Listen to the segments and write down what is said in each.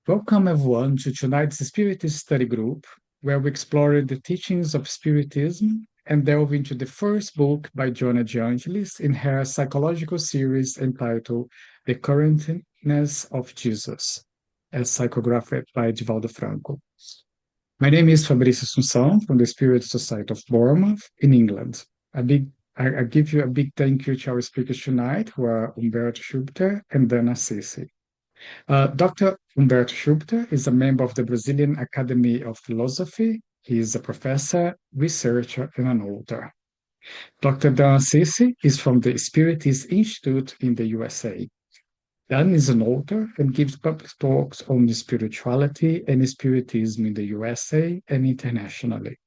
Welcome everyone to tonight's Spiritist study group, where we explore the teachings of Spiritism and delve into the first book by Joanna de Angelis in her psychological series entitled The Currentness of Jesus, as psychographed by Divaldo Franco. My name is Fabrício Assunção from the Spirit Society of Bournemouth in England. I give you a big thank you to our speakers tonight, who are Umberto Schubter and Dana Sisi. Dr. Humberto Schubter is a member of the Brazilian Academy of Philosophy. He is a professor, researcher, and an author. Dr. Dan Sisi is from the Spiritist Institute in the USA. Dan is an author and gives public talks on spirituality and spiritism in the USA and internationally.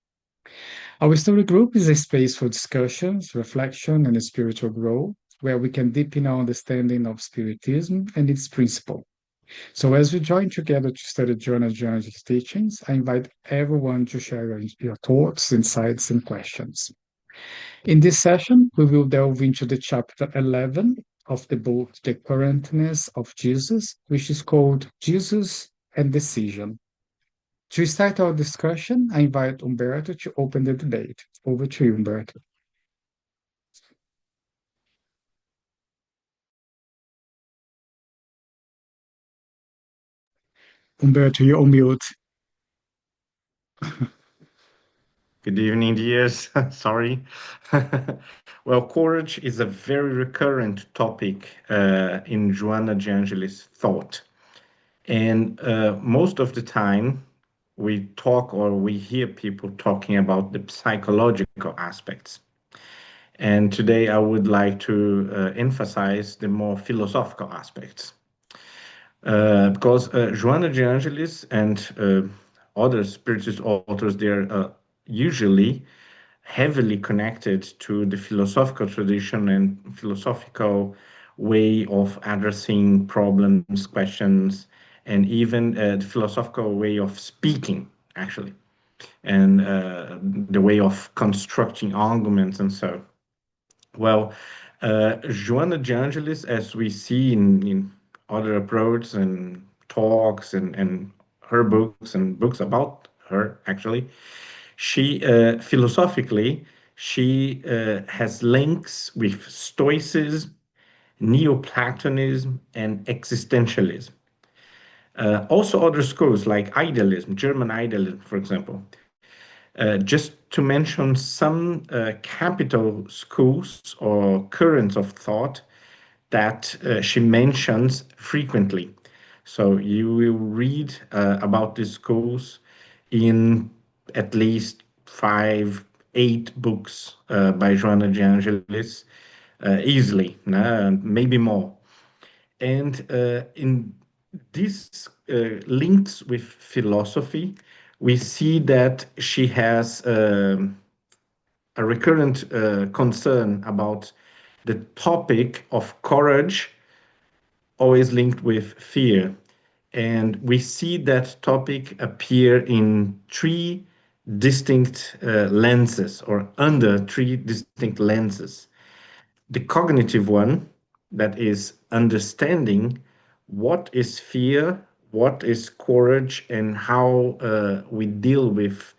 Our study group is a space for discussions, reflection, and spiritual growth, where we can deepen our understanding of spiritism and its principles. So as we join together to study Joanna Jones's teachings, I invite everyone to share your thoughts, insights, and questions. In this session, we will delve into the chapter 11 of the book, The Currentness of Jesus, which is called Jesus and Decision. To start our discussion, I invite Umberto to open the debate. Over to you, Umberto. Umberto, you're on mute. Good evening, dears. Sorry. Well, courage is a very recurrent topic in Joanna de Angelis' thought. And most of the time, we talk or we hear people talking about the psychological aspects. And today, I would like to emphasize the more philosophical aspects. Because Joanna de Angelis and other spiritualist authors, they're usually heavily connected to the philosophical tradition and philosophical way of addressing problems, questions, and even the philosophical way of speaking, actually, and the way of constructing arguments and so. Well, Joanna de Angelis, as we see in other approaches and talks and her books and books about her, actually, she philosophically she has links with Stoicism, Neoplatonism, and existentialism. Also, other schools like idealism, German idealism, for example. Just to mention some capital schools or currents of thought that she mentions frequently. So you will read about these schools in at least five, eight books by Joanna de Angelis, easily, maybe more. And in these links with philosophy, we see that she has a recurrent concern about the topic of courage, always linked with fear. And we see that topic appear in three distinct lenses or under three distinct lenses. The cognitive one, that is understanding what is fear, what is courage, and how we deal with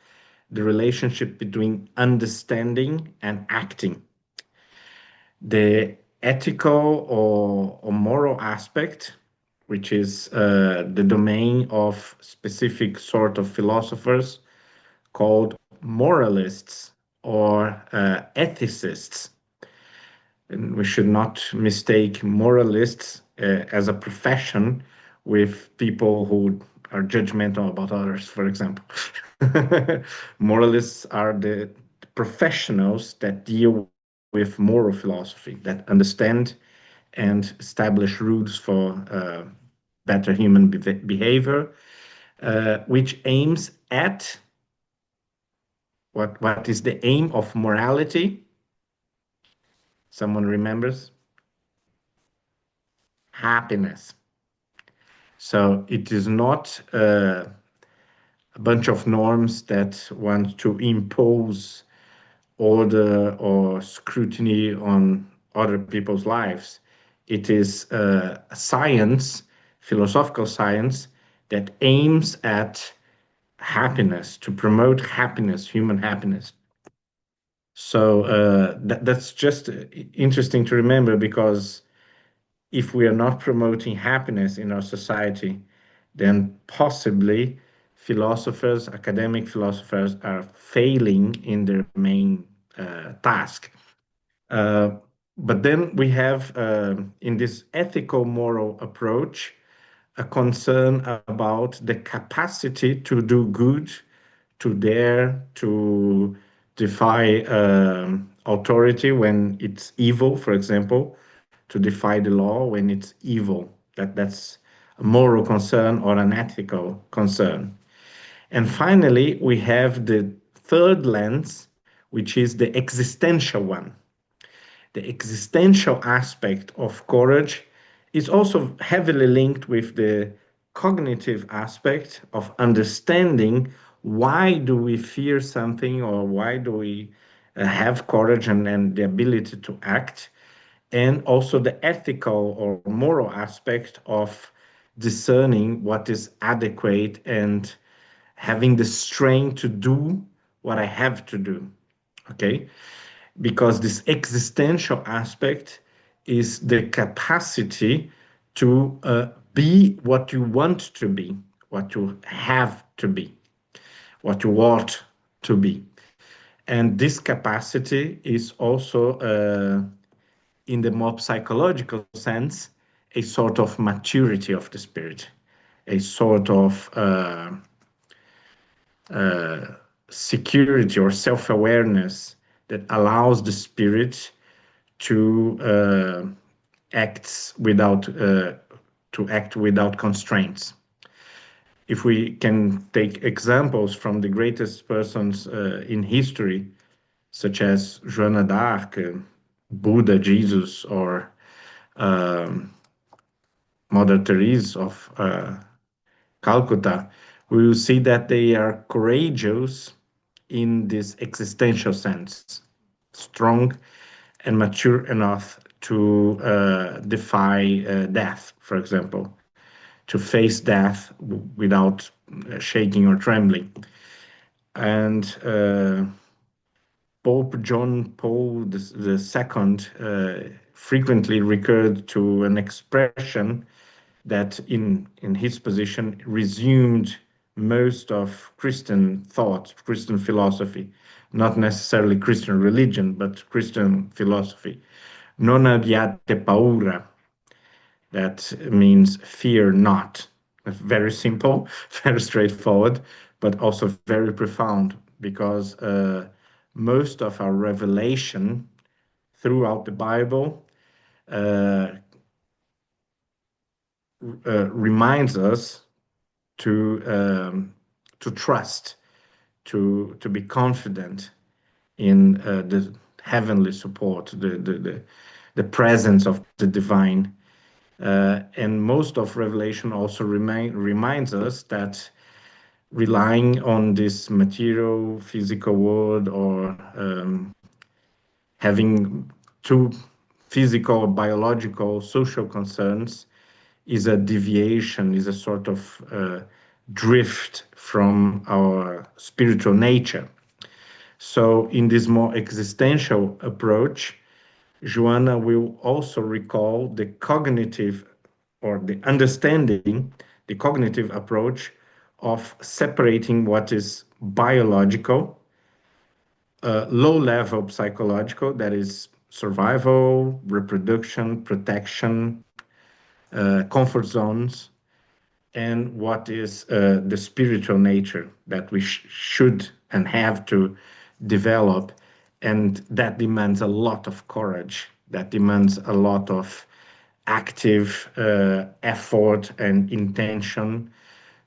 the relationship between understanding and acting. The ethical or moral aspect, which is the domain of specific sort of philosophers called moralists or ethicists. And we should not mistake moralists as a profession with people who are judgmental about others, for example. Moralists are the professionals that deal with moral philosophy, that understand and establish rules for better human behavior, which aims at what is the aim of morality? Someone remembers? Happiness. So it is not a bunch of norms that want to impose order or scrutiny on other people's lives. It is a science, philosophical science, that aims at happiness, to promote happiness, human happiness. So that's just interesting to remember, because if we are not promoting happiness in our society, then possibly philosophers, academic philosophers, are failing in their main task. Uh, but then we have, in this ethical moral approach, a concern about the capacity to do good, to dare to defy authority when it's evil, for example, to defy the law when it's evil. That's a moral concern or an ethical concern. And finally, we have the third lens, which is the existential one. The existential aspect of courage is also heavily linked with the cognitive aspect of understanding why do we fear something, or why do we have courage and the ability to act, and also the ethical or moral aspect of discerning what is adequate and having the strength to do what I have to do. Okay, because this existential aspect is the capacity to be what you want to be, what you have to be, what you ought to be. And this capacity is also, in the more psychological sense, a sort of maturity of the spirit, a sort of security or self awareness that allows the spirit to act without constraints. If we can take examples from the greatest persons in history, such as Joanna d'Arc, Buddha, Jesus, or um, Mother Teresa of Calcutta, we will see that they are courageous in this existential sense, strong and mature enough to defy death, for example, to face death without shaking or trembling. And Pope John Paul II frequently recurred to an expression that, in his position, resumed most of Christian thought, Christian philosophy, not necessarily Christian religion, but Christian philosophy. Non abbiate paura, that means fear not. Very simple, very straightforward, but also very profound, because most of our revelation throughout the Bible uh, reminds us to trust, to be confident in the heavenly support, the presence of the divine. And most of Revelation also reminds us that relying on this material, physical world, or having two physical, biological, social concerns is a deviation, is a sort of drift from our spiritual nature. So, in this more existential approach, Joanna will also recall the cognitive, or the understanding, the cognitive approach of separating what is biological, low level psychological, that is survival, reproduction, protection, comfort zones, and what is the spiritual nature that we should and have to develop. And that demands a lot of courage, that demands a lot of active effort and intention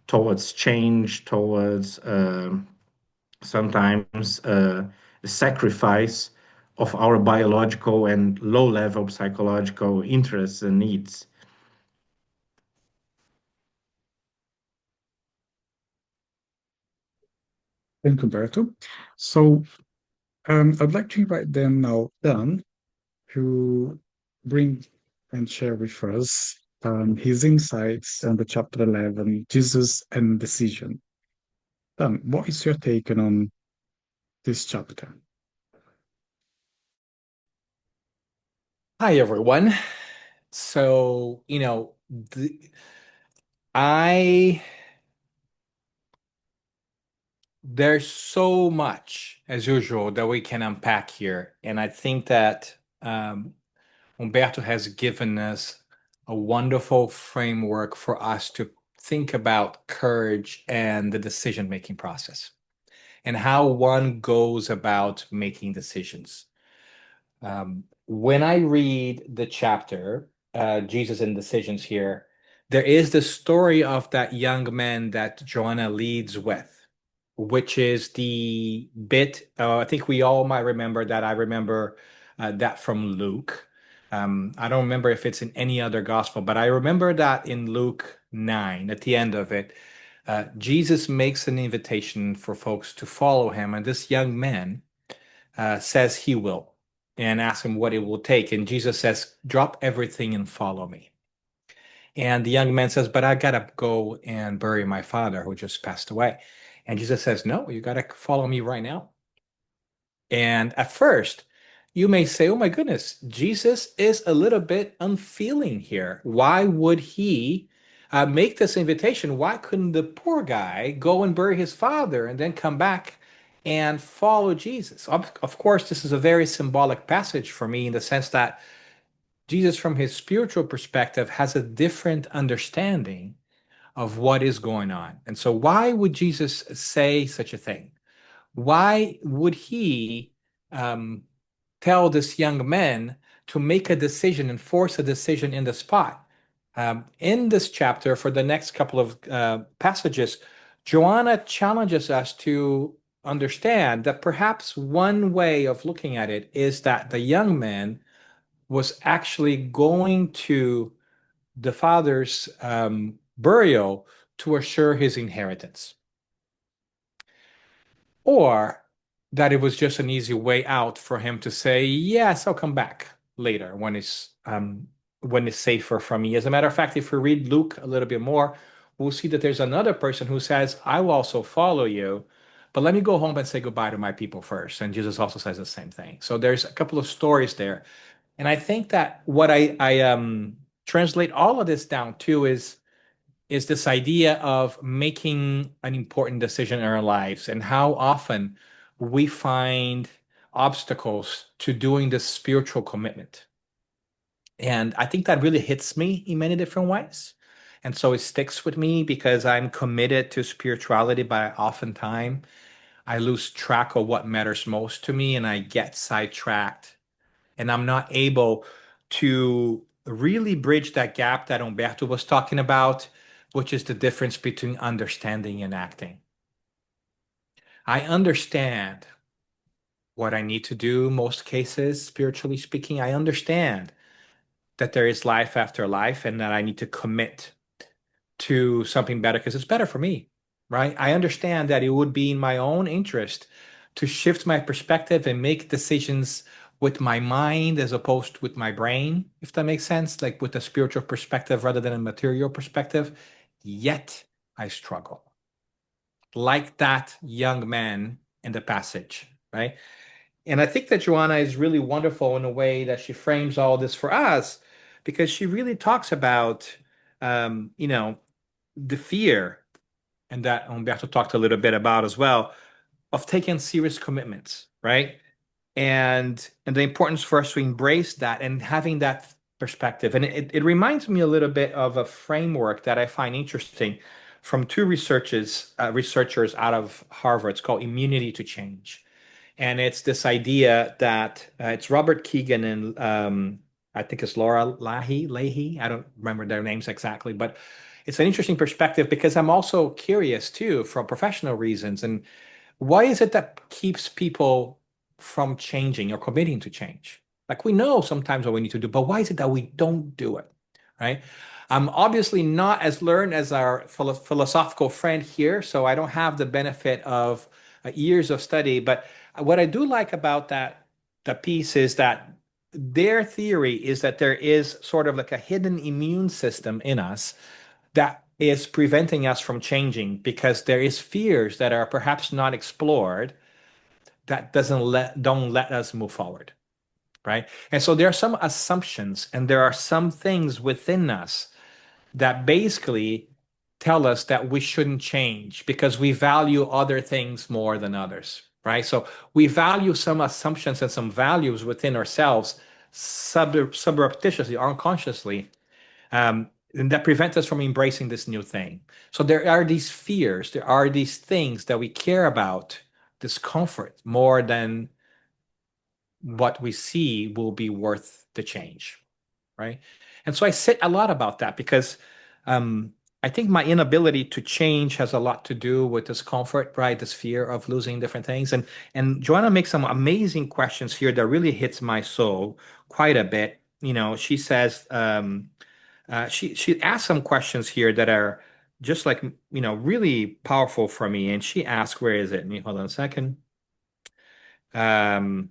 towards change, towards sometimes the sacrifice of our biological and low level psychological interests and needs. Thank you, Berto. So I'd like to invite them now, Dan, to bring and share with us his insights on the chapter 11, Jesus and Decision. What is your take on this chapter? Hi, everyone. So, I there's so much as usual that we can unpack here, and I think that Humberto has given us a wonderful framework for us to think about courage and the decision-making process and how one goes about making decisions. When I read the chapter, Jesus and Decisions here, there is the story of that young man that Joanna leads with, which is the bit, I think we all might remember that. I remember that from Luke. I don't remember if it's in any other gospel, but I remember that in Luke 9, at the end of it, Jesus makes an invitation for folks to follow him, and this young man says he will and asks him what it will take. And Jesus says, drop everything and follow me. And the young man says, but I gotta go and bury my father who just passed away. And Jesus says, no, you gotta follow me right now. And at first, you may say, oh my goodness, Jesus is a little bit unfeeling here. Why would he make this invitation? Why couldn't the poor guy go and bury his father and then come back and follow Jesus? Of course, this is a very symbolic passage for me in the sense that Jesus, from his spiritual perspective, has a different understanding of what is going on. And so, why would Jesus say such a thing? Why would he um, tell this young man to make a decision and force a decision in the spot? In this chapter, for the next couple of passages, Joanna challenges us to understand that perhaps one way of looking at it is that the young man was actually going to the father's burial to assure his inheritance, or that it was just an easy way out for him to say, "Yes, I'll come back later when it's safer for me." As a matter of fact, if we read Luke a little bit more, we'll see that there's another person who says, "I will also follow you, but let me go home and say goodbye to my people first." And Jesus also says the same thing. So there's a couple of stories there, and I think that what I translate all of this down to is this idea of making an important decision in our lives and how often we find obstacles to doing this spiritual commitment. And I think that really hits me in many different ways. And so it sticks with me because I'm committed to spirituality, but oftentimes I lose track of what matters most to me and I get sidetracked and I'm not able to really bridge that gap that Umberto was talking about, which is the difference between understanding and acting. I understand what I need to do most cases, spiritually speaking. I understand that there is life after life and that I need to commit to something better because it's better for me, right? I understand that it would be in my own interest to shift my perspective and make decisions with my mind as opposed with my brain, if that makes sense, like with a spiritual perspective rather than a material perspective. Yet I struggle, like that young man in the passage, right? And I think that Joanna is really wonderful in a way that she frames all this for us because she really talks about, um, you know, the fear, and that Umberto talked a little bit about as well, of taking serious commitments, right? And the importance for us to embrace that and having that perspective. And it reminds me a little bit of a framework that I find interesting from two researchers out of Harvard. It's called immunity to change. And it's this idea that it's Robert Keegan and I think it's Laura Leahy. I don't remember their names exactly, but it's an interesting perspective because I'm also curious too, for professional reasons. And why is it that keeps people from changing or committing to change? Like we know sometimes what we need to do, but why is it that we don't do it? Right? I'm obviously not as learned as our philosophical friend here, so I don't have the benefit of years of study. But what I do like about that piece is that their theory is that there is sort of like a hidden immune system in us that is preventing us from changing because there is fears that are perhaps not explored that don't let us move forward, right? And so there are some assumptions and there are some things within us that basically tell us that we shouldn't change because we value other things more than others, right? So we value some assumptions and some values within ourselves subreptitiously, unconsciously, and that prevent us from embracing this new thing. So there are these fears, there are these things that we care about, discomfort more than what we see will be worth the change, right? And so I sit a lot about that because um, I think my inability to change has a lot to do with discomfort, right? This fear of losing different things. And Joanna makes some amazing questions here that really hits my soul quite a bit. You know, she says she asks some questions here that are just like really powerful for me. And she asks, where is it? Let me hold on a second. Um,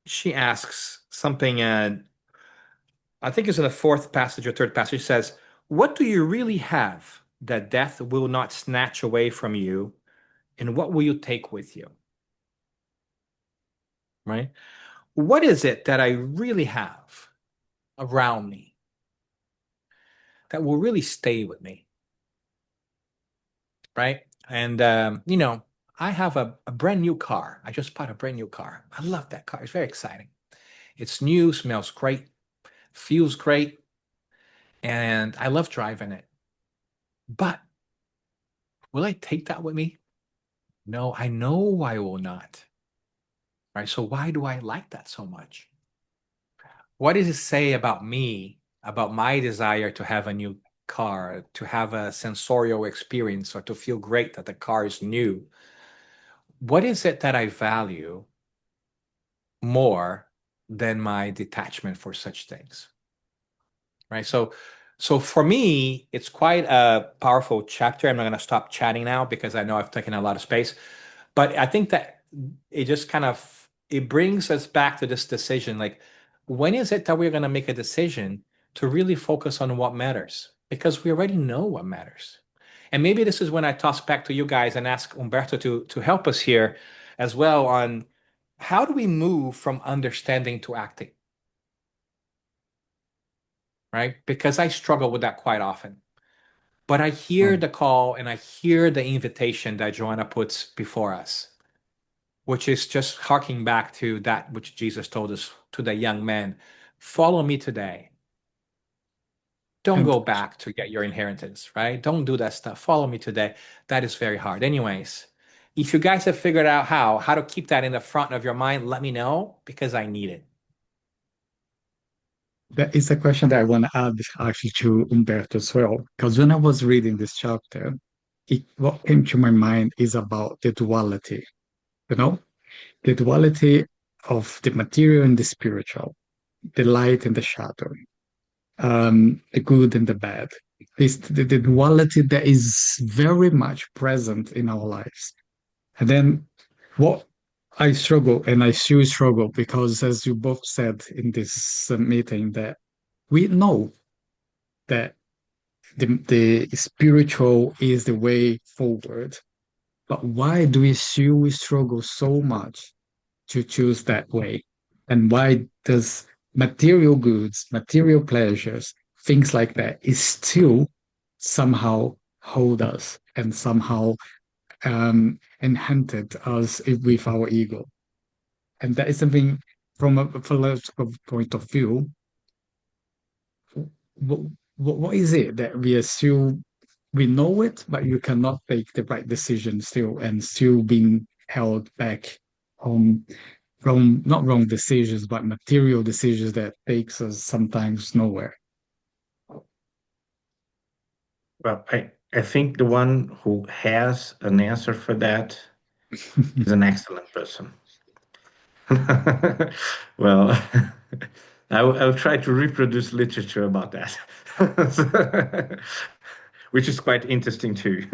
she asks something. I think it's in the fourth passage or third passage. It says, "What do you really have that death will not snatch away from you, and what will you take with you?" Right? What is it that I really have around me that will really stay with me? Right? And I have a brand new car. I just bought a brand new car. I love that car. It's very exciting. It's new, smells great, feels great, and I love driving it. But will I take that with me? No, I know I will not. Right? So why do I like that so much? What does it say about me, about my desire to have a new car, to have a sensorial experience, or to feel great that the car is new? What is it that I value more than my detachment for such things? Right? So for me, it's quite a powerful chapter. I'm not going to stop chatting now because I know I've taken a lot of space. But I think that it just kind of it brings us back to this decision. Like, when is it that we're going to make a decision to really focus on what matters? Because we already know what matters. And maybe this is when I toss back to you guys and ask Umberto to help us here as well on how do we move from understanding to acting, right? Because I struggle with that quite often. But I hear Mm. the call and I hear the invitation that Joanna puts before us, which is just harking back to that which Jesus told us to the young man, follow me today. Don't And go back to get your inheritance, right? Don't do that stuff. Follow me today. That is very hard. Anyways, if you guys have figured out how to keep that in the front of your mind, let me know because I need it. that is a question that I want to add actually to Umberto as well. Because when I was reading this chapter, what came to my mind is about the duality, you know, the duality of the material and the spiritual, the light and the shadow, the good and the bad. This the duality that is very much present in our lives. And then what I struggle, and I still struggle, because as you both said in this meeting, that we know that the spiritual is the way forward, but why do we still struggle so much to choose that way? And why does material goods, material pleasures, things like that is still somehow hold us and somehow enhanced us with our ego? And that is something from a philosophical point of view. What, what is it that we assume we know it, but you cannot take the right decision still and still being held back on from not wrong decisions, but material decisions that takes us sometimes nowhere. Well, I think the one who has an answer for that is an excellent person. Well, I'll try to reproduce literature about that, which is quite interesting too.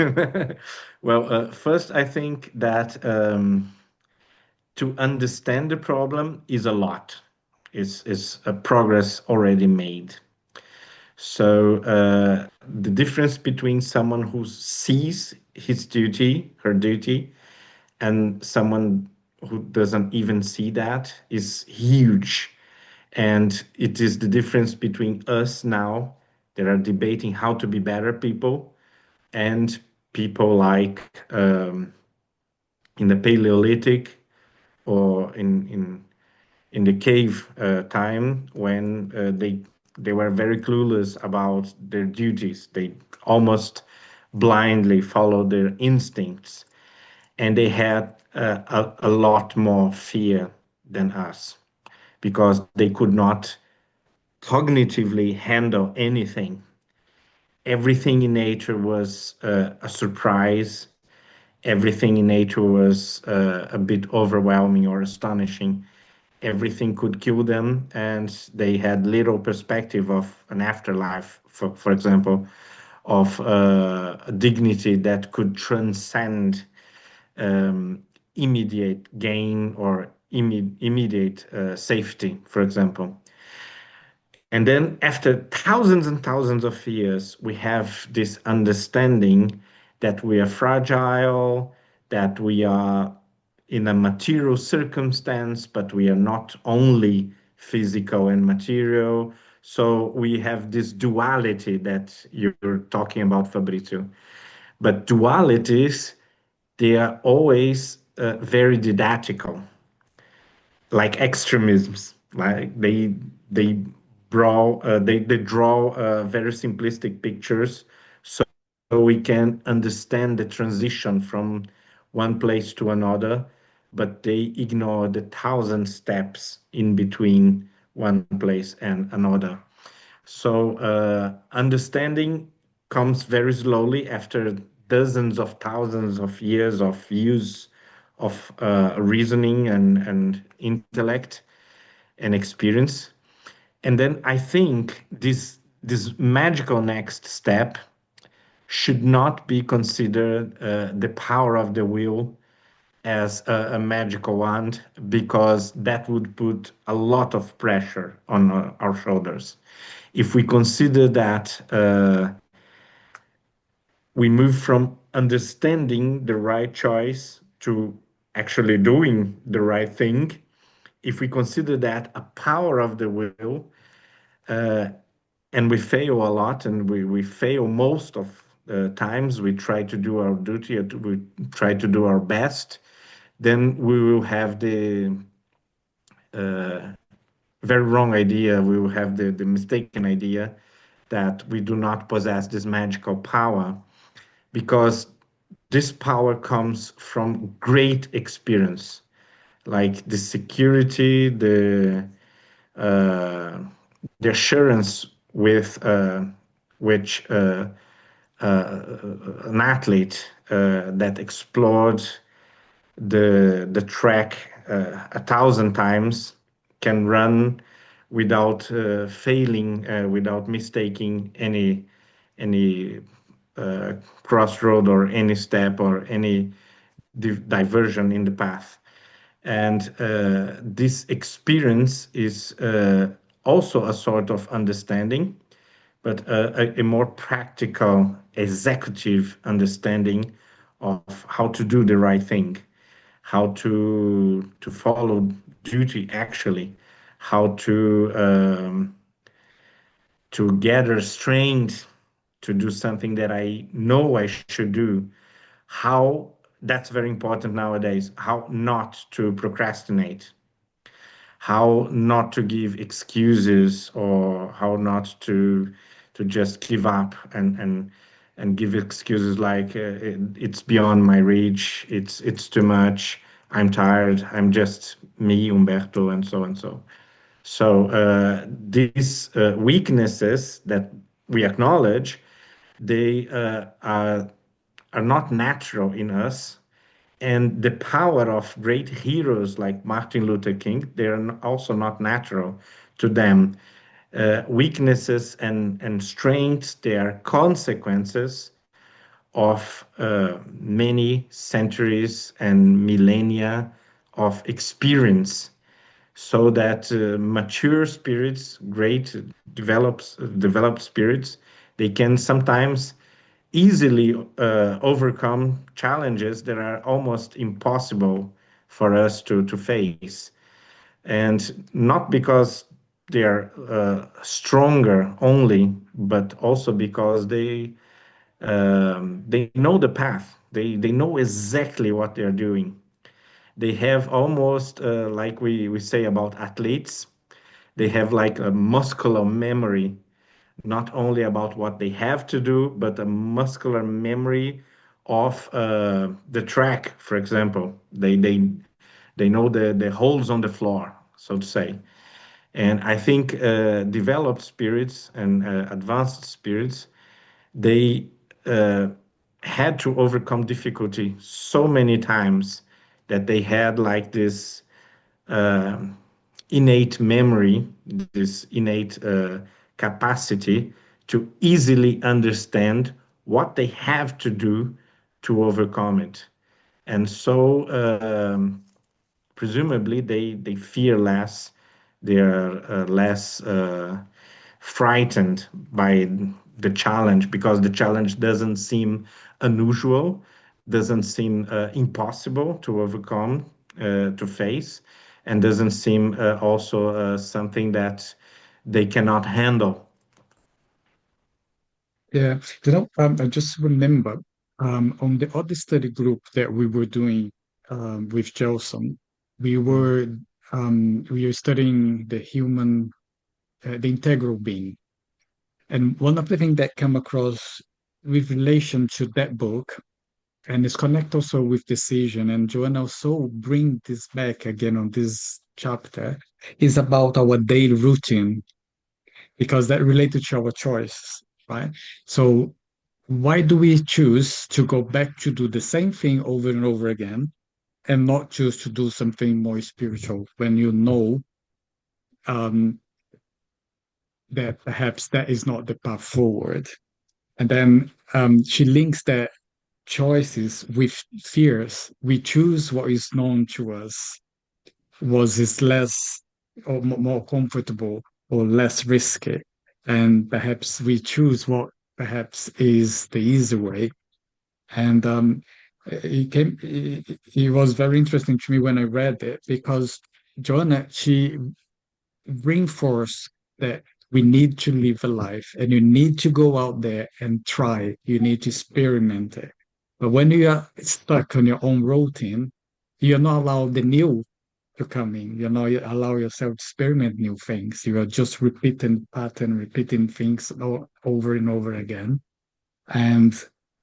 Well, first, I think that to understand the problem is a lot. is a progress already made. So the difference between someone who sees his duty, her duty, and someone who doesn't even see that is huge. And it is the difference between us now that are debating how to be better people and people like in the Paleolithic or in the cave time when they were very clueless about their duties. They almost blindly followed their instincts, and they had a lot more fear than us because they could not cognitively handle anything. Everything in nature was a surprise. Everything in nature was a bit overwhelming or astonishing. Everything could kill them, and they had little perspective of an afterlife, for example, of a dignity that could transcend um, immediate gain or immediate safety, for example. And then after thousands and thousands of years, we have this understanding that we are fragile, that we are in a material circumstance, but we are not only physical and material. So we have this duality that you're talking about, Fabrizio. But dualities, they are always very didactical, like extremisms. Like they they draw very simplistic pictures, so we can understand the transition from one place to another, but they ignore the thousand steps in between one place and another. So understanding comes very slowly after dozens of thousands of years of use of reasoning and intellect and experience. And then I think this magical next step should not be considered the power of the will as a magical wand, because that would put a lot of pressure on our shoulders. If we consider that we move from understanding the right choice to actually doing the right thing, if we consider that a power of the will, uh, and we fail a lot, and we fail most of the times, we try to do our duty, we try to do our best, then we will have the very wrong idea, we will have the mistaken idea that we do not possess this magical power, because this power comes from great experience, like the security, uh, the assurance with which an athlete that explored the track a thousand times can run without failing, without mistaking any crossroad or any step or any diversion in the path. And this experience is also a sort of understanding, but a more practical, executive understanding of how to do the right thing, how to follow duty actually, how to gather strength to do something that I know I should do. How That's very important nowadays. How not to procrastinate, how not to give excuses, or how not to just give up and give excuses like it's beyond my reach, it's too much, I'm tired, I'm just me, Umberto, and so and so. So these weaknesses that we acknowledge, they are not natural in us, and the power of great heroes like Martin Luther King, they're also not natural to them. Weaknesses and strengths, they are consequences of many centuries and millennia of experience. so that mature spirits, great developed spirits, they can sometimes easily overcome challenges that are almost impossible for us to face. And not because they are stronger only, but also because they know the path. They know exactly what they're doing. They have almost like we say about athletes, they have like a muscular memory, not only about what they have to do, but a muscular memory of the track, for example. They know the holes on the floor, so to say. And I think developed spirits and advanced spirits, they uh, had to overcome difficulty so many times that they had like this um innate memory, this innate capacity to easily understand what they have to do to overcome it. And so, presumably, they fear less, they are less frightened by the challenge because the challenge doesn't seem unusual, doesn't seem impossible to overcome, to face, and doesn't seem also something that they cannot handle. Yeah, I just remember on the other study group that we were doing with Gelson, we Mm. were we were studying the human, the integral being, and one of the things that came across with relation to that book, and it's connect also with decision, and Joanna also bring this back again on this chapter, is about our daily routine because that related to our choice, right? So why do we choose to go back to do the same thing over and over again and not choose to do something more spiritual when you know um, that perhaps that is not the path forward? And then she links that choices with fears. We choose what is known to us, was is less or more comfortable or less risky. And perhaps we choose what perhaps is the easy way. And it was very interesting to me when I read it because Joanna, she reinforced that we need to live a life and you need to go out there and try. You need to experiment it. But when you are stuck on your own routine, you're not allowed the new to come in. You know, you allow yourself to experiment new things. You are just repeating pattern, repeating things over and over again. And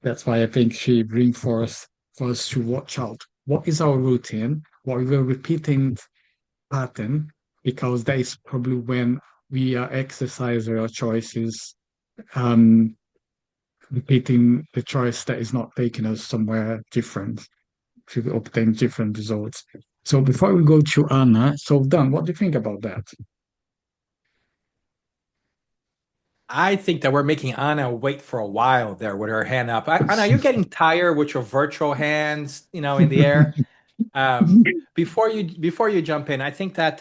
that's why I think she reinforced for us to watch out. What is our routine? What we are repeating pattern? Because that is probably when we are exercising our choices, um, repeating the choice that is not taking us somewhere different to obtain different results. So before we go to Anna, so Dan, what do you think about that? I think that we're making Anna wait for a while there with her hand up. Anna, you're getting tired with your virtual hands, in the air. Before you jump in, I think that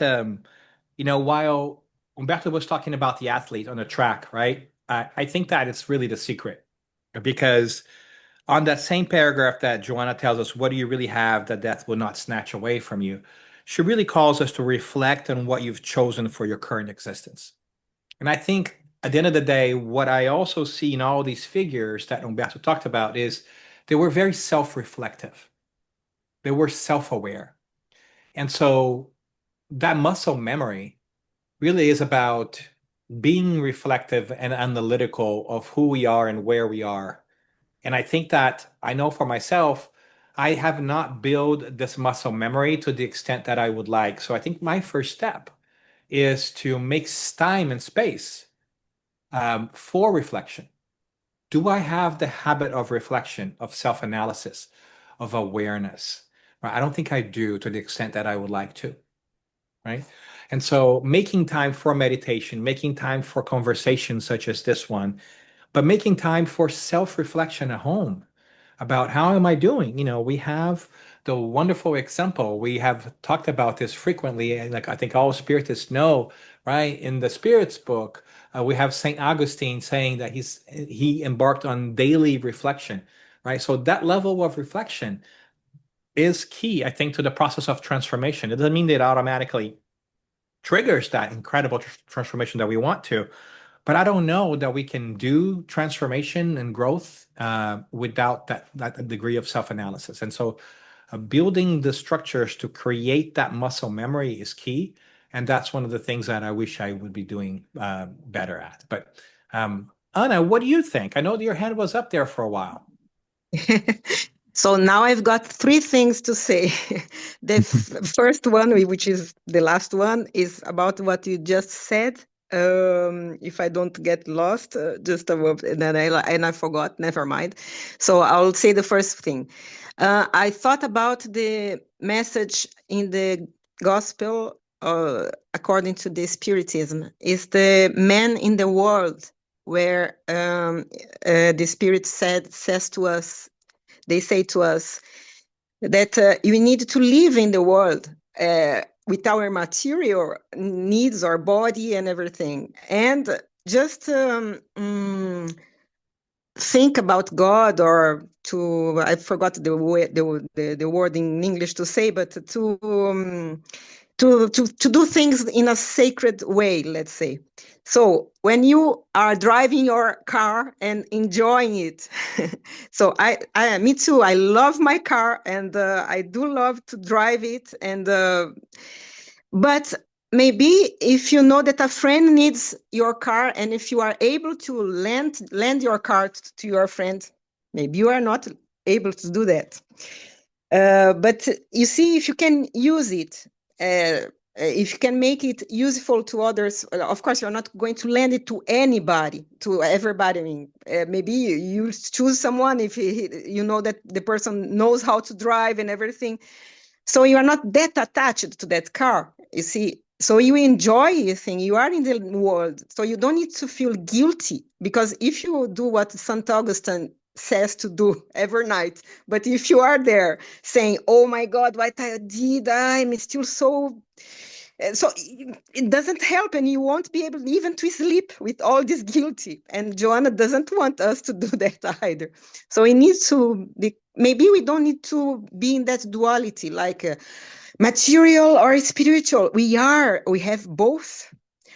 while Umberto was talking about the athlete on the track, right? I think that it's really the secret because on that same paragraph that Joanna tells us, what do you really have that death will not snatch away from you? She really calls us to reflect on what you've chosen for your current existence. And I think at the end of the day, what I also see in all these figures that Umberto talked about is they were very self-reflective. They were self-aware. And so that muscle memory really is about being reflective and analytical of who we are and where we are. And I think that I know for myself, I have not built this muscle memory to the extent that I would like. So I think my first step is to make time and space for reflection. Do I have the habit of reflection, of self-analysis, of awareness? Right? I don't think I do to the extent that I would like to, right? And so making time for meditation, making time for conversations such as this one, but making time for self-reflection at home about how am I doing? We have the wonderful example. We have talked about this frequently, and like I think all spiritists know, right? In the Spirits book, we have Saint Augustine saying that he embarked on daily reflection, right? So that level of reflection is key, I think, to the process of transformation. It doesn't mean that it automatically triggers that incredible transformation that we want to, but I don't know that we can do transformation and growth without that degree of self-analysis. And so building the structures to create that muscle memory is key. And that's one of the things that I wish I would be doing better at. But Anna, what do you think? I know that your hand was up there for a while. So now I've got three things to say. The first one, which is the last one, is about what you just said. If I don't get lost, just above, and then I forgot. Never mind. So I'll say the first thing. I thought about the message in the gospel, according to the Spiritism, is the man in the world, where the Spirit says to us. They say to us that you need to live in the world with our material needs, our body and everything, and just think about God, or I forgot the word in English to say, but to do things in a sacred way, let's say. So when you are driving your car and enjoying it, so me too, I love my car, and I do love to drive it, and but maybe if you know that a friend needs your car, and if you are able to lend your car to your friend, maybe you are not able to do that. But you see, if you can use it, if you can make it useful to others, of course, you're not going to lend it to anybody, to everybody. I mean, maybe you choose someone if you know that the person knows how to drive and everything. So you are not that attached to that car, you see. So you enjoy the thing, you are in the world. So you don't need to feel guilty, because if you do what St. Augustine says to do every night, but if you are there saying, oh my God, what I did, I'm still so it doesn't help, and you won't be able even to sleep with all this guilty. And Joanna doesn't want us to do that either. So it needs to be, maybe we don't need to be in that duality, like material or spiritual. We have both.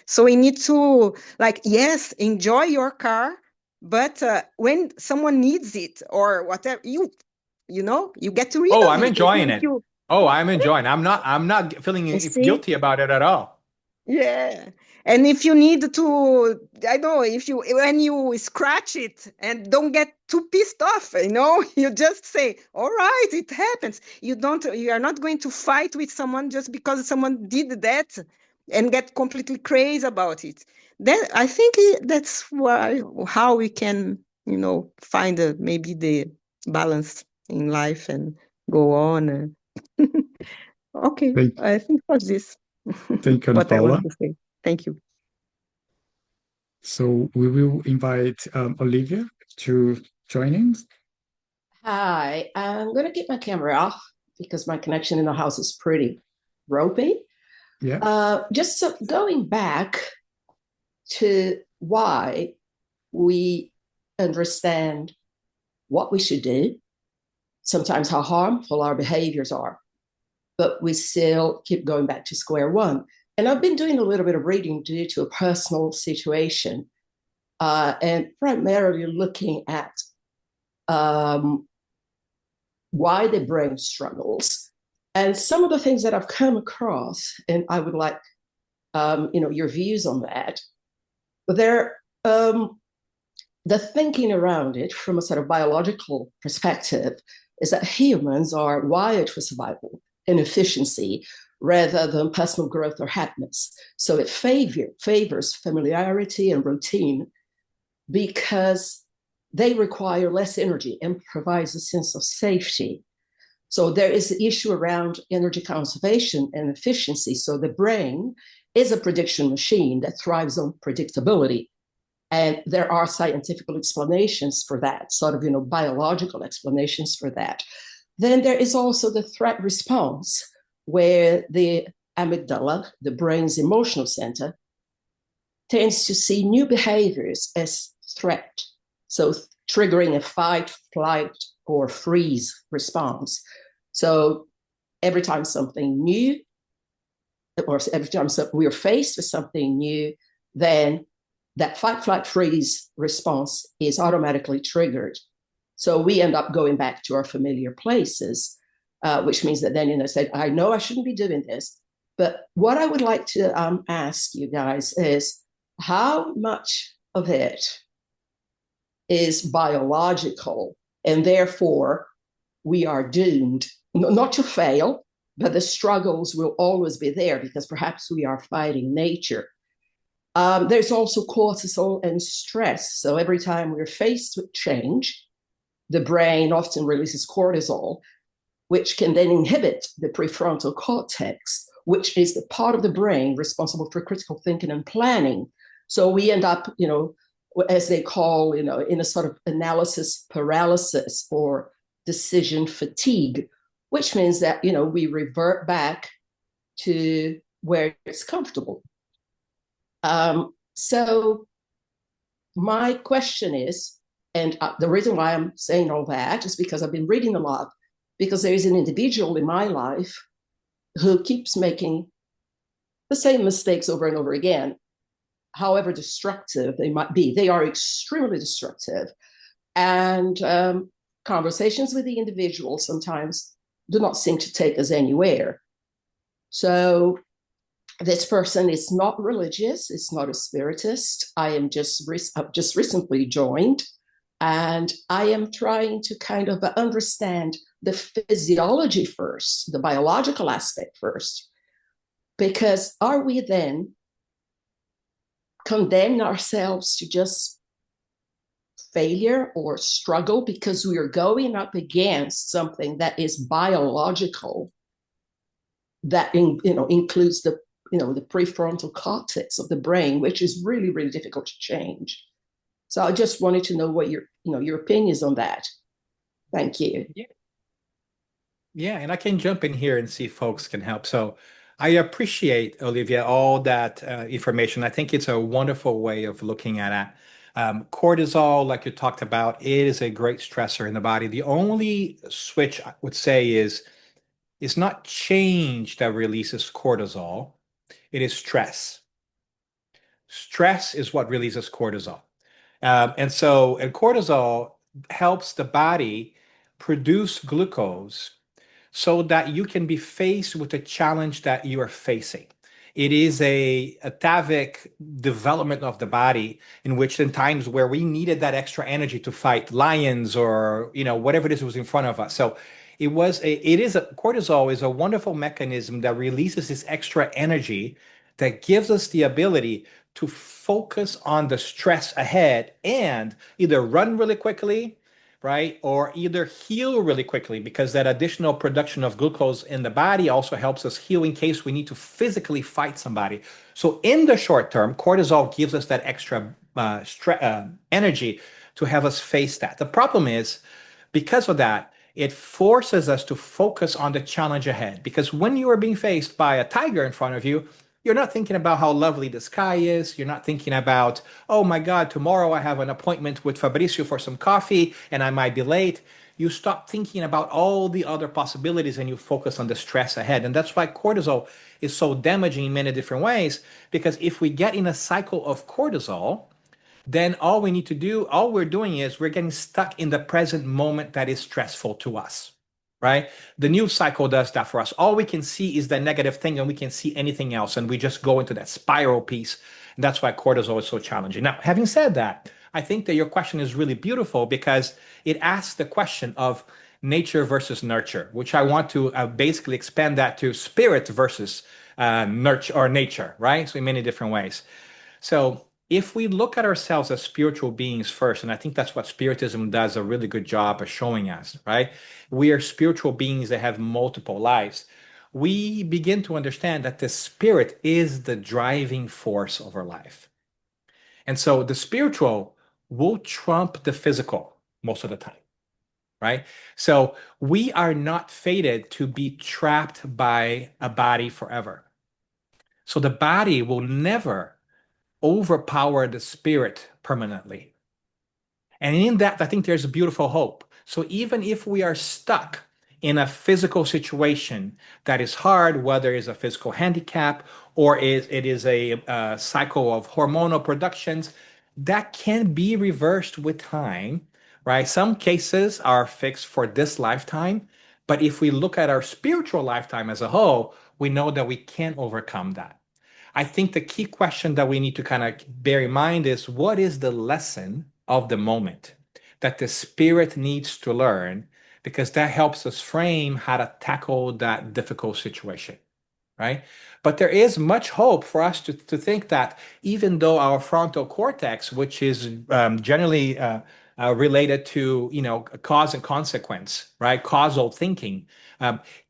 So we need to, like, yes, enjoy your car, but when someone needs it or whatever, you get to read. Oh, I'm enjoying it. Oh, I'm enjoying. I'm not feeling guilty about it at all. Yeah. And if you need to, I know, when you scratch it and don't get too pissed off, you just say, all right, it happens. You are not going to fight with someone just because someone did that and get completely crazy about it. Then I think that's how we can, find maybe the balance in life and go on. Okay, I think it was this. Thank you, what Paula. I want to say. Thank you. So we will invite Olivia to join in. Hi, I'm going to keep my camera off because my connection in the house is pretty ropey. Yeah. Just going back to why we understand what we should do, sometimes how harmful our behaviors are, but we still keep going back to square one. And I've been doing a little bit of reading due to a personal situation, and primarily looking at why the brain struggles. And some of the things that I've come across, and I would like your views on that. But the thinking around it from a sort of biological perspective is that humans are wired for survival and efficiency rather than personal growth or happiness. So it favors familiarity and routine because they require less energy and provides a sense of safety. So there is the issue around energy conservation and efficiency. So the brain is a prediction machine that thrives on predictability. And there are scientific explanations for that, sort of, biological explanations for that. Then there is also the threat response, where the amygdala, the brain's emotional center, tends to see new behaviors as threat. So triggering a fight, flight, or freeze response. So every time something new, or every time we're faced with something new, then that fight, flight, freeze response is automatically triggered. So we end up going back to our familiar places, which means that then, say, I know I shouldn't be doing this. But what I would like to ask you guys is, how much of it is biological, and therefore we are doomed not to fail, but the struggles will always be there because perhaps we are fighting nature. There's also cortisol and stress. So every time we're faced with change, the brain often releases cortisol, which can then inhibit the prefrontal cortex, which is the part of the brain responsible for critical thinking and planning. So we end up, as they call, in a sort of analysis paralysis or decision fatigue, which means that, we revert back to where it's comfortable. So my question is, and the reason why I'm saying all that is because I've been reading a lot, because there is an individual in my life who keeps making the same mistakes over and over again, however destructive they might be. They are extremely destructive. And conversations with the individual sometimes do not seem to take us anywhere. So this person is not religious, it's not a spiritist. I've just recently joined, and I am trying to kind of understand the physiology first, the biological aspect first, because are we then condemn ourselves to just failure or struggle because we are going up against something that is biological, that includes the prefrontal cortex of the brain, which is really, really difficult to change. So I just wanted to know what your opinions on that. Thank you. Yeah, and I can jump in here and see if folks can help. So I appreciate, Olivia, all that information. I think it's a wonderful way of looking at it. Cortisol, like you talked about, is a great stressor in the body. The only switch I would say is it's not change that releases cortisol, it is stress. Stress is what releases cortisol. And cortisol helps the body produce glucose so that you can be faced with a challenge that you are facing. It is a atavic development of the body in which in times where we needed that extra energy to fight lions or whatever it is was in front of us. So cortisol is a wonderful mechanism that releases this extra energy that gives us the ability to focus on the stress ahead and either run really quickly, right? Or either heal really quickly, because that additional production of glucose in the body also helps us heal in case we need to physically fight somebody. So in the short term, cortisol gives us that extra energy to have us face that. The problem is, because of that, it forces us to focus on the challenge ahead. Because when you are being faced by a tiger in front of you, you're not thinking about how lovely the sky is. You're not thinking about, oh my God, tomorrow I have an appointment with Fabricio for some coffee and I might be late. You stop thinking about all the other possibilities and you focus on the stress ahead. And that's why cortisol is so damaging in many different ways. Because if we get in a cycle of cortisol, then all we're doing is we're getting stuck in the present moment that is stressful to us, right? The news cycle does that for us. All we can see is the negative thing and we can see anything else. And we just go into that spiral piece. And that's why cortisol is so challenging. Now, having said that, I think that your question is really beautiful because it asks the question of nature versus nurture, which I want to basically expand that to spirit versus nurture or nature, right? So in many different ways. So if we look at ourselves as spiritual beings first, and I think that's what Spiritism does a really good job of showing us, right? We are spiritual beings that have multiple lives. We begin to understand that the spirit is the driving force of our life. And so the spiritual will trump the physical most of the time, right? So we are not fated to be trapped by a body forever. So the body will never overpower the spirit permanently. And in that, I think there's a beautiful hope. So even if we are stuck in a physical situation that is hard, whether it's a physical handicap or it is a cycle of hormonal productions, that can be reversed with time, right? Some cases are fixed for this lifetime, but if we look at our spiritual lifetime as a whole, we know that we can overcome that. I think the key question that we need to kind of bear in mind is what is the lesson of the moment that the spirit needs to learn? Because that helps us frame how to tackle that difficult situation, right? But there is much hope for us to think that even though our frontal cortex, which is generally related to, cause and consequence, right? Causal thinking,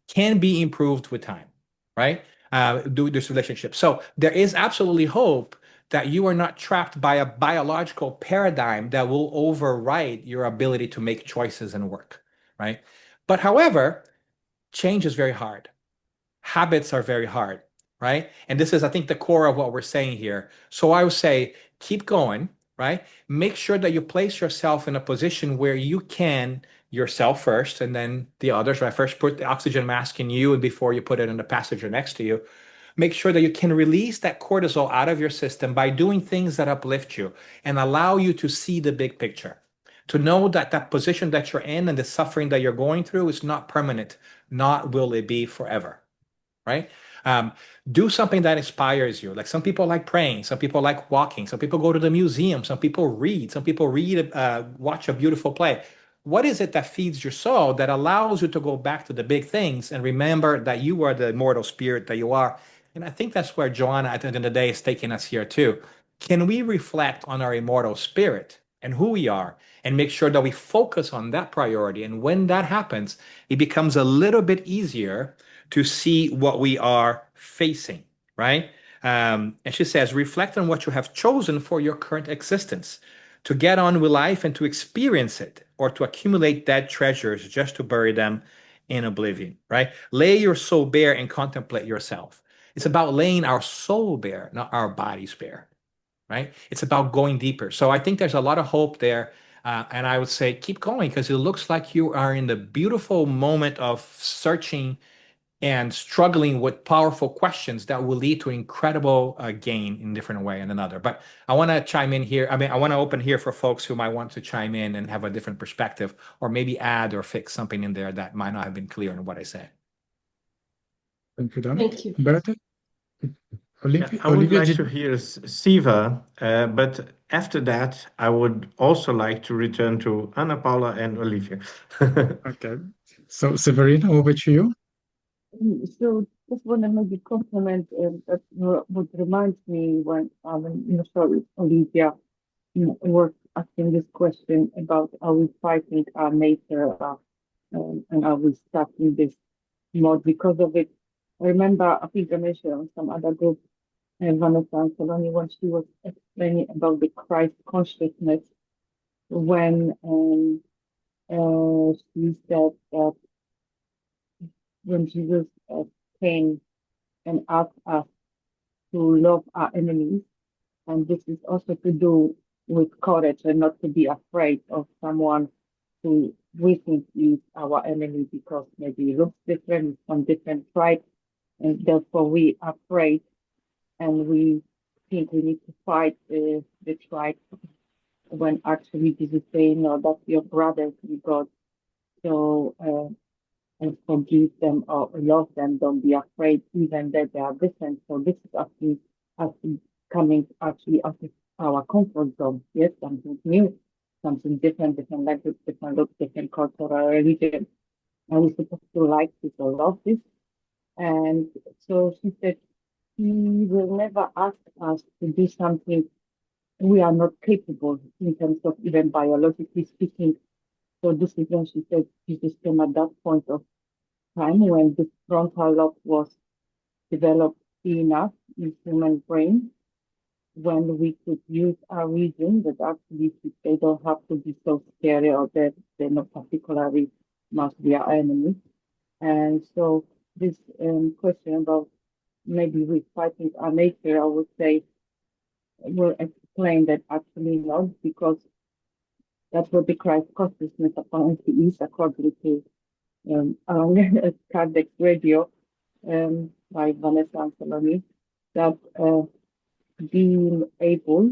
can be improved with time, right? Do this relationship. So there is absolutely hope that you are not trapped by a biological paradigm that will override your ability to make choices and work, right? But however, change is very hard. Habits are very hard, right? And this is, I think, the core of what we're saying here. So I would say keep going, right? Make sure that you place yourself in a position where you can yourself first and then the others, right? First put the oxygen mask in you and before you put it in the passenger next to you. Make sure that you can release that cortisol out of your system by doing things that uplift you and allow you to see the big picture. To know that that position that you're in and the suffering that you're going through is not permanent, not will it be forever, right? Um, do something that inspires you. Like some people like praying, some people like walking, some people go to the museum, some people read, watch a beautiful play. What is it that feeds your soul that allows you to go back to the big things and remember that you are the immortal spirit that you are? And I think that's where Joanna, at the end of the day, is taking us here too. Can we reflect on our immortal spirit and who we are and make sure that we focus on that priority? And when that happens, it becomes a little bit easier to see what we are facing, right? And she says, reflect on what you have chosen for your current existence, to get on with life and to experience it, or to accumulate dead treasures just to bury them in oblivion, right? Lay your soul bare and contemplate yourself. It's about laying our soul bare, not our bodies bare, right? It's about going deeper. So I think there's a lot of hope there. And I would say keep going because it looks like you are in the beautiful moment of searching and struggling with powerful questions that will lead to incredible gain in different way and another. But I want to chime in here. I mean, I want to open here for folks who might want to chime in and have a different perspective, or maybe add or fix something in there that might not have been clear in what I said. Thank you, Donna. Thank you. Berta? Olivia, I would Olivia, like did to hear Siva, but after that, I would also like to return to Ana Paula and Olivia. okay. So Severina, over to you. So just want to maybe compliment that what reminds me when sorry, Olivia was asking this question about are we fighting our nature and are we stuck in this mode because of it. I remember I think I mentioned on some other group Vanessa Anceloni when she was explaining about the Christ consciousness when she said that when Jesus came and asked us to love our enemies. And this is also to do with courage and not to be afraid of someone who we think is our enemy because maybe he looks different, from different tribe, and therefore we are afraid and we think we need to fight the tribe when actually this is saying, no, that's your brother to God. So and forgive them or love them. Don't be afraid, even that they are different. So this is actually coming actually out of our comfort zone. Yes, something new, something different, different language, different look, different cultural religion. And we're supposed to like this or love this. And so she said, he will never ask us to do something we are not capable in terms of even biologically speaking. So this is when she said Jesus came at that point of time when the frontal lobe was developed enough in human brain when we could use our reason, but actually they don't have to be so scary or that they're not particularly must be our enemy. And so this question about maybe we fighting our nature, I would say, will explain that actually not, because that's what the Christ consciousness apparently is, according to Kardec Radio by Vanessa Anceloni, that being able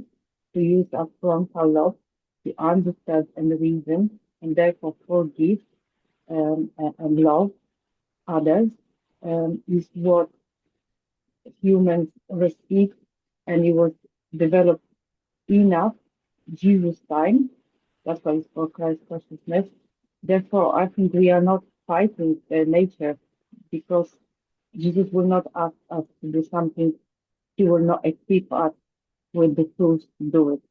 to use our frontal lobe to understand and reason and therefore forgive and love others is what humans receive, and it was developed enough Jesus time. That's why it's called Christ consciousness. Therefore, I think we are not fighting nature, because Jesus will not ask us to do something. He will not equip us with the tools to do it.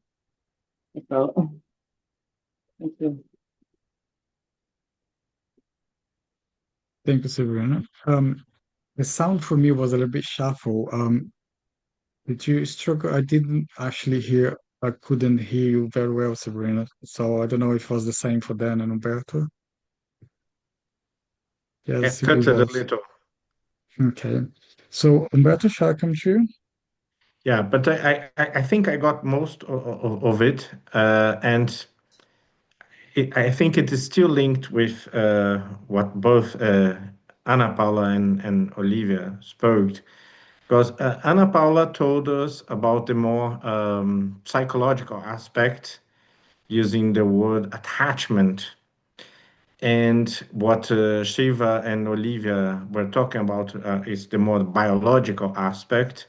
So, thank you. Thank you, Sabrina. The sound for me was a little bit shuffle. Did you struggle? I didn't actually hear, I couldn't hear you very well, Sabrina. So I don't know if it was the same for Dan and Umberto. Yes, It it cuts it a was. little. Okay. So Umberto, shall I come to you? Yeah, but I think I got most of it, and I think it is still linked with what both Anna Paula and Olivia spoke, because Anna Paula told us about the more psychological aspect using the word attachment. And what Shiva and Olivia were talking about is the more biological aspect,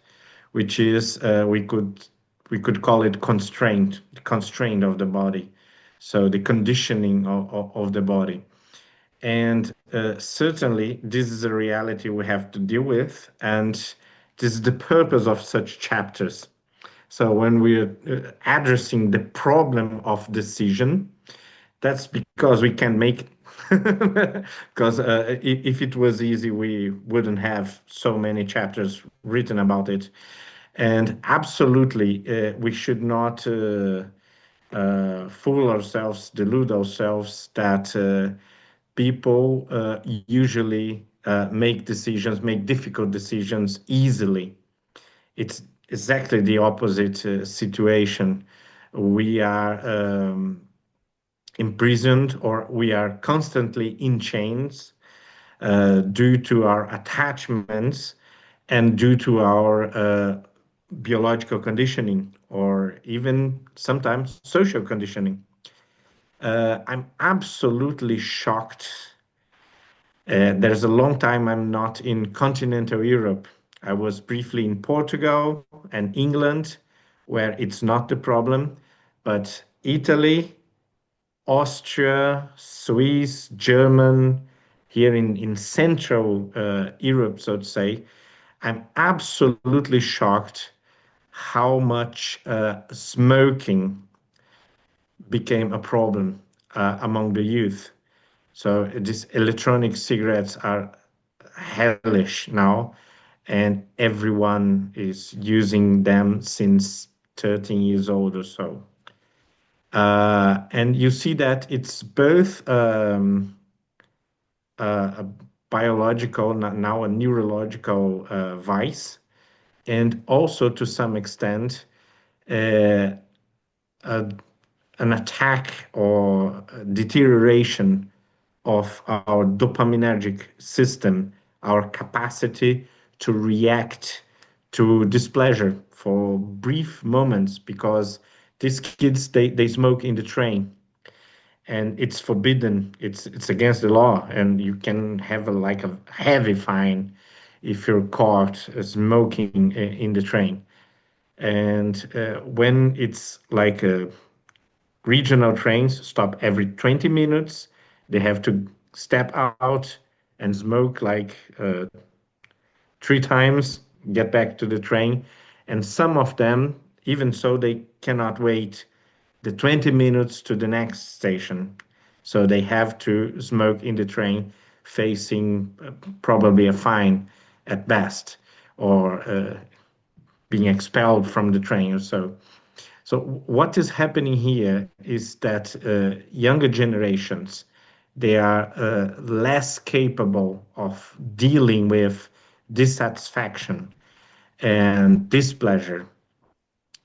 which is we could call it constraint of the body, so the conditioning of the body. And certainly, this is a reality we have to deal with, and this is the purpose of such chapters. So when we're addressing the problem of decision, that's because we can make it. Because if it was easy, we wouldn't have so many chapters written about it. And absolutely, we should not fool ourselves, delude ourselves that people usually make decisions, make difficult decisions easily. It's exactly the opposite situation. We are imprisoned, or we are constantly in chains due to our attachments and due to our biological conditioning, or even sometimes social conditioning. I'm absolutely shocked. There's a long time I'm not in continental Europe. I was briefly in Portugal and England, where it's not the problem, but Italy, Austria, Swiss, German, here in Central Europe, so to say, I'm absolutely shocked how much smoking became a problem among the youth. So these electronic cigarettes are hellish now, and everyone is using them since 13 years old or so. And you see that it's both a biological, now a neurological vice, and also to some extent uh, a, an attack or deterioration of our dopaminergic system, our capacity to react to displeasure for brief moments, because these kids they smoke in the train, and it's forbidden. It's against the law, and you can have like a heavy fine if you're caught smoking in the train. And when it's like regional trains stop every 20 minutes, they have to step out and smoke like 3 times, get back to the train. And some of them, even so, they cannot wait the 20 minutes to the next station. So they have to smoke in the train, facing probably a fine at best, or being expelled from the train or so. So what is happening here is that younger generations, they are less capable of dealing with dissatisfaction and displeasure.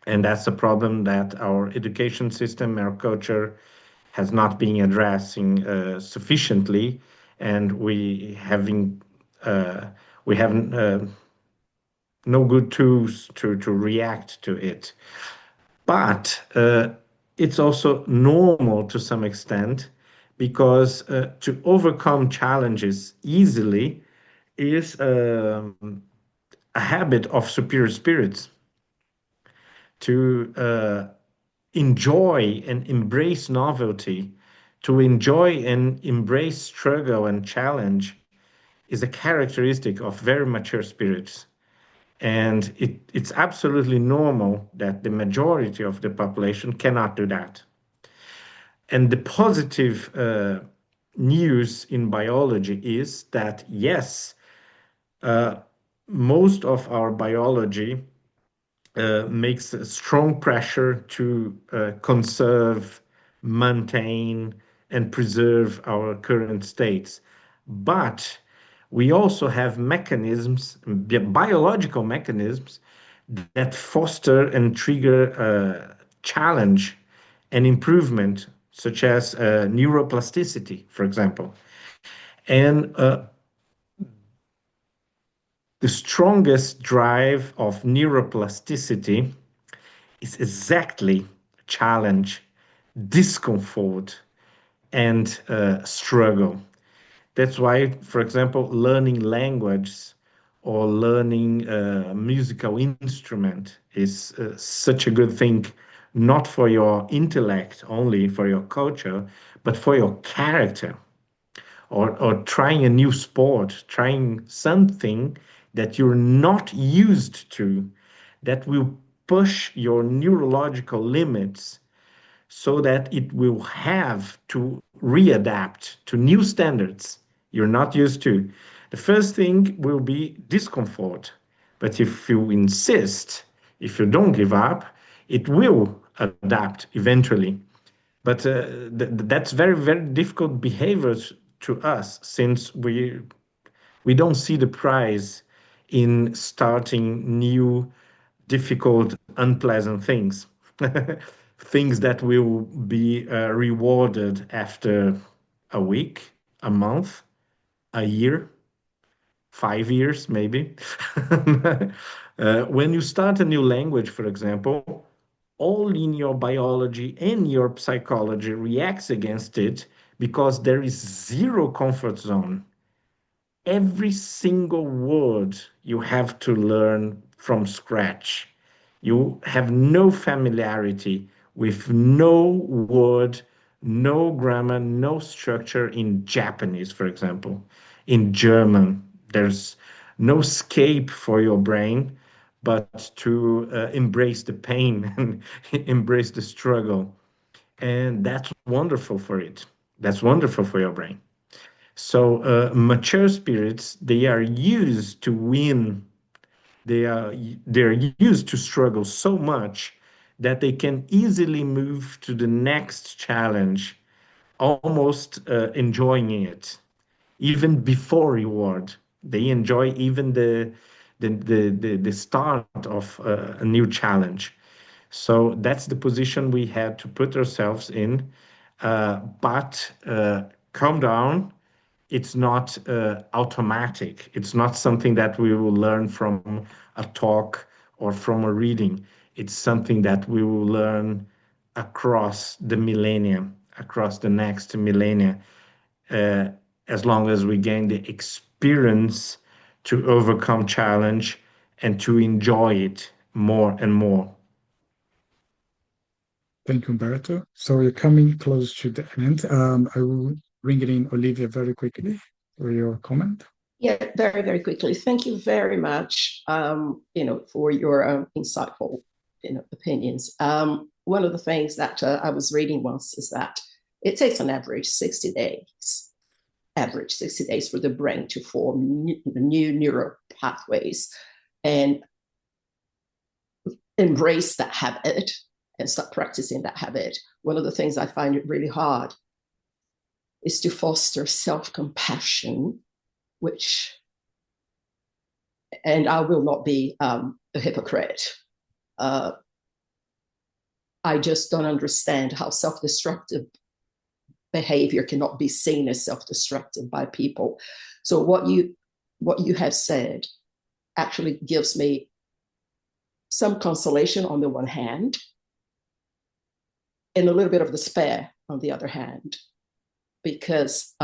And that's a problem that our education system, our culture has not been addressing sufficiently, and uh, we have no good tools to react to it. But it's also normal to some extent because to overcome challenges easily is a habit of superior spirits. To enjoy and embrace novelty, to enjoy and embrace struggle and challenge is a characteristic of very mature spirits. And it's absolutely normal that the majority of the population cannot do that. And the positive news in biology is that, yes, uh, most of our biology makes a strong pressure to conserve, maintain, and preserve our current states. But we also have mechanisms, biological mechanisms, that foster and trigger challenge and improvement, such as neuroplasticity, for example. And the strongest drive of neuroplasticity is exactly challenge, discomfort, and struggle. That's why, for example, learning language or learning a musical instrument is such a good thing, not for your intellect only, for your culture, but for your character. Or trying a new sport, trying something that you're not used to, that will push your neurological limits so that it will have to readapt to new standards you're not used to. The first thing will be discomfort. But if you insist, if you don't give up, it will adapt eventually. But that's very, very difficult behaviors to us since we don't see the prize in starting new, difficult, unpleasant things. Things that will be rewarded after a week, a month, a year, 5 years, maybe. When you start a new language, for example, all in your biology and your psychology reacts against it because there is zero comfort zone. Every single word you have to learn from scratch. You have no familiarity with no word, no grammar, no structure in Japanese, for example. In German, there's no escape for your brain but to embrace the pain and embrace the struggle. And that's wonderful for it. That's wonderful for your brain. So mature spirits, they are used to win. They're used to struggle so much that they can easily move to the next challenge, almost enjoying it, even before reward. They enjoy even the start of a new challenge. So that's the position we had to put ourselves in. But calm down, it's not automatic. It's not something that we will learn from a talk or from a reading. It's something that we will learn across the millennium, across the next millennia, uh, as long as we gain the experience to overcome challenge and to enjoy it more and more. Thank you, Humberto. So we're coming close to the end. I will bring it in Olivia very quickly for your comment. Yeah, very, very quickly. Thank you very much, for your insightful, opinions. One of the things that I was reading once is that it takes on average 60 days, for the brain to form new neural pathways. And embrace that habit and start practicing that habit, one of the things I find it really hard is to foster self-compassion, which, and I will not be a hypocrite, I just don't understand how self-destructive behavior cannot be seen as self-destructive by people. So what you have said actually gives me some consolation on the one hand, and a little bit of despair on the other hand, because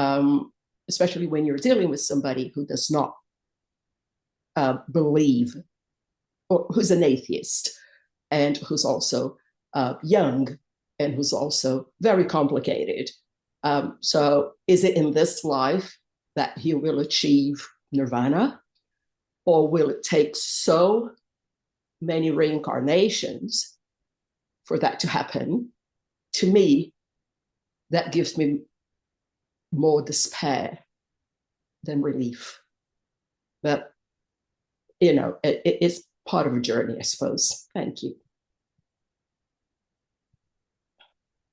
especially when you're dealing with somebody who does not believe, or who's an atheist, and who's also young, and who's also very complicated. So is it in this life that he will achieve nirvana? Or will it take so many reincarnations for that to happen? To me, that gives me more despair than relief. But, it's part of a journey, I suppose. Thank you.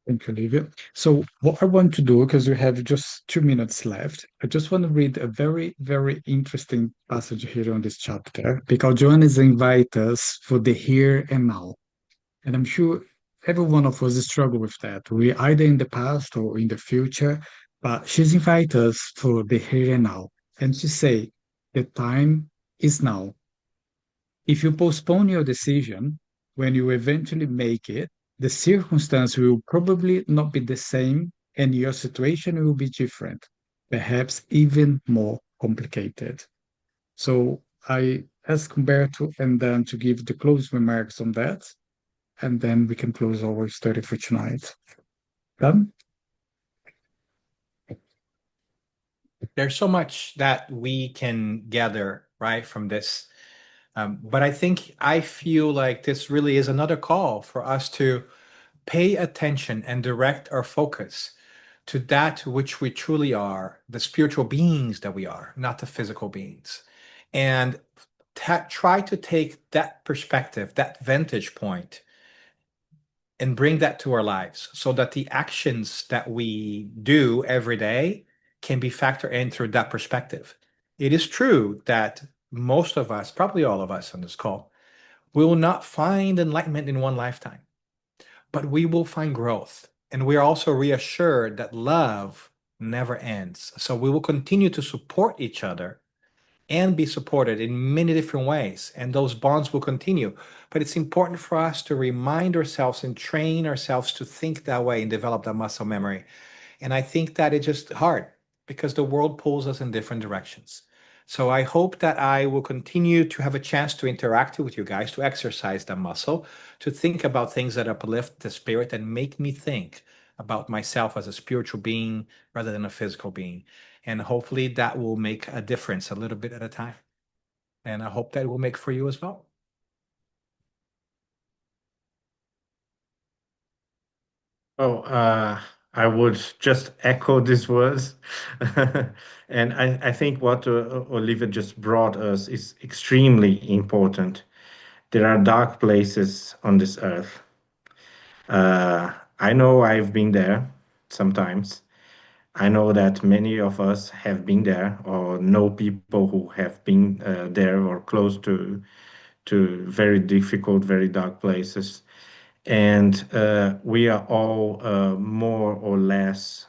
Thank you, Olivia. So what I want to do, because we have just 2 minutes left, I just want to read a very, very interesting passage here on this chapter, because Joanna has invited us for the here and now. And I'm sure every one of us struggle with that. We're either in the past or in the future, but she's invited us for the here and now. And she say, the time is now. If you postpone your decision, when you eventually make it, the circumstance will probably not be the same and your situation will be different, perhaps even more complicated. So I ask Humberto and then to give the closing remarks on that, and then we can close our study for tonight. Done? There's so much that we can gather, right, from this. But I feel like this really is another call for us to pay attention and direct our focus to that which we truly are, the spiritual beings that we are, not the physical beings. And try to take that perspective, that vantage point, and bring that to our lives so that the actions that we do every day can be factored in through that perspective. It is true that most of us, probably all of us on this call, will not find enlightenment in one lifetime, but we will find growth. And we are also reassured that love never ends. So we will continue to support each other and be supported in many different ways. And those bonds will continue. But it's important for us to remind ourselves and train ourselves to think that way and develop that muscle memory. And I think that it's just hard because the world pulls us in different directions. So I hope that I will continue to have a chance to interact with you guys, to exercise that muscle, to think about things that uplift the spirit and make me think about myself as a spiritual being rather than a physical being. And hopefully that will make a difference a little bit at a time. And I hope that will make for you as well. Oh, I would just echo these words. And I think what Olivia just brought us is extremely important. There are dark places on this earth. I know I've been there sometimes. I know that many of us have been there or know people who have been there or close to very difficult, very dark places. And we are all more or less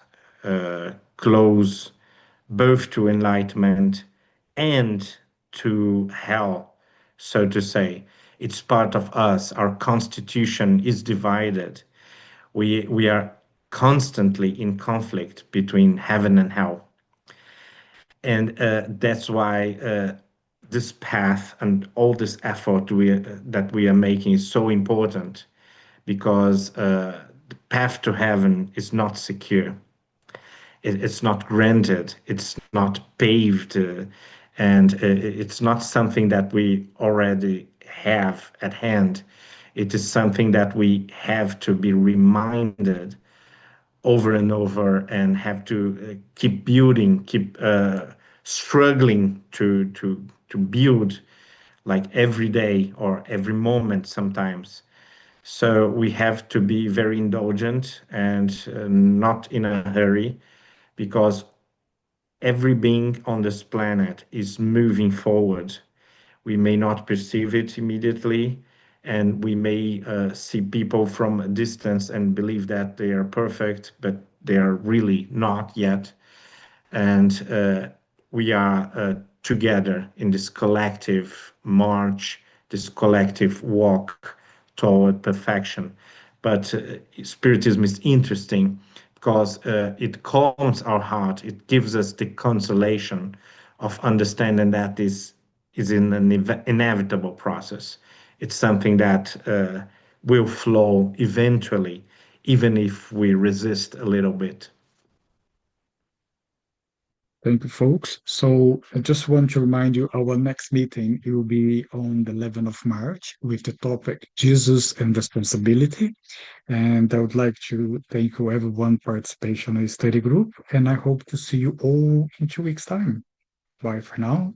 close both to enlightenment and to hell, so to say. It's part of us. Our constitution is divided. We are constantly in conflict between heaven and hell. And that's why this path and all this effort that we are making is so important because the path to heaven is not secure. It's not granted. It's not paved. And it's not something that we already have at hand. It is something that we have to be reminded over and over and have to keep building, keep struggling to build like every day or every moment sometimes. So we have to be very indulgent and not in a hurry, because every being on this planet is moving forward. We may not perceive it immediately, and we may see people from a distance and believe that they are perfect, but they are really not yet. And we are together in this collective march, this collective walk toward perfection. But Spiritism is interesting because it calms our heart. It gives us the consolation of understanding that this is in an inevitable process. It's something that will flow eventually, even if we resist a little bit. Thank you, folks. So I just want to remind you, our next meeting will be on the 11th of March with the topic Jesus and Responsibility. And I would like to thank you everyone participation in the study group. And I hope to see you all in 2 weeks' time. Bye for now.